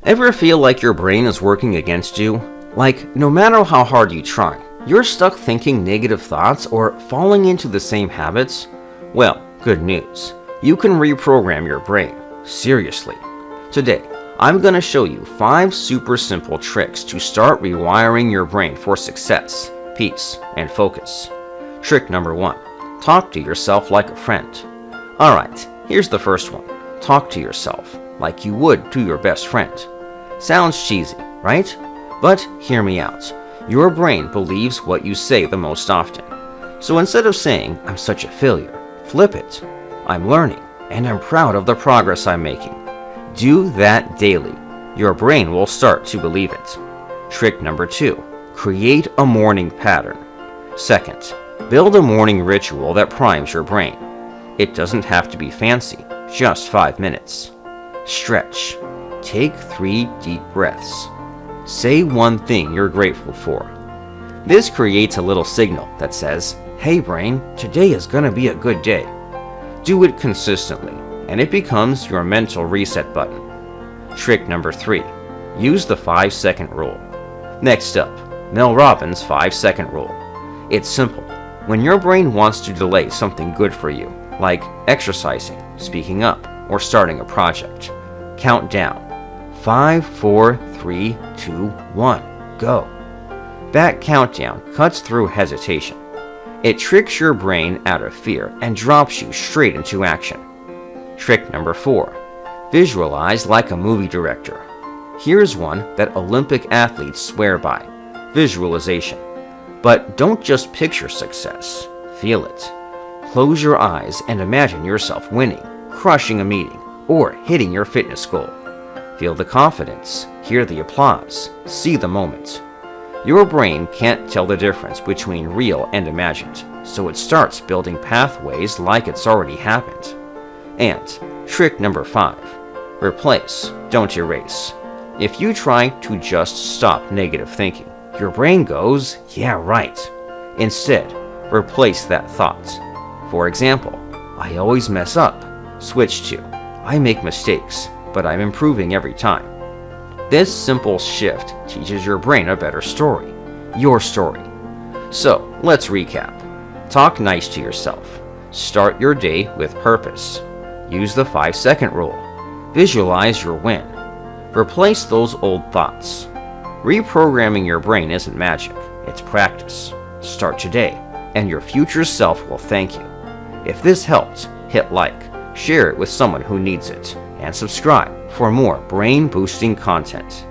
Ever feel like your brain is working against you? Like, no matter how hard you try, you're stuck thinking negative thoughts or falling into the same habits? Well, good news. You can reprogram your brain. Seriously. Today, I'm going to show you 5 super simple tricks to start rewiring your brain for success, peace, and focus. Trick number 1. Talk to yourself like a friend. Alright, here's the first one. Talk to yourself like you would to your best friend. Sounds cheesy, right? But hear me out. Your brain believes what you say the most often. So instead of saying, "I'm such a failure," flip it. "I'm learning, and I'm proud of the progress I'm making." Do that daily. Your brain will start to believe it. Trick number 2. Create a morning pattern. Second, build a morning ritual that primes your brain. It doesn't have to be fancy, just 5 minutes. Stretch. Take 3 deep breaths. Say one thing you're grateful for. This creates a little signal that says, "Hey brain, today is gonna be a good day." Do it consistently, and it becomes your mental reset button. Trick number 3. Use the 5-second rule. Next up, Mel Robbins' 5-second rule. It's simple. When your brain wants to delay something good for you, like exercising, speaking up, or starting a project, count down. 5, 4, 3, 2, 1, go. That countdown cuts through hesitation. It tricks your brain out of fear and drops you straight into action. Trick number 4. Visualize like a movie director. Here's one that Olympic athletes swear by. Visualization. But don't just picture success. Feel it. Close your eyes and imagine yourself winning, crushing a meeting, or hitting your fitness goal. Feel the confidence, hear the applause, see the moment. Your brain can't tell the difference between real and imagined, so it starts building pathways like it's already happened. And trick number 5. Replace, don't erase. If you try to just stop negative thinking, your brain goes, "Yeah, right." Instead, replace that thought. For example, "I always mess up." Switch to, "I make mistakes, but I'm improving every time." This simple shift teaches your brain a better story, your story. So, let's recap. Talk nice to yourself. Start your day with purpose. Use the 5-second rule. Visualize your win. Replace those old thoughts. Reprogramming your brain isn't magic, it's practice. Start today, and your future self will thank you. If this helped, hit like, share it with someone who needs it, and subscribe for more brain-boosting content.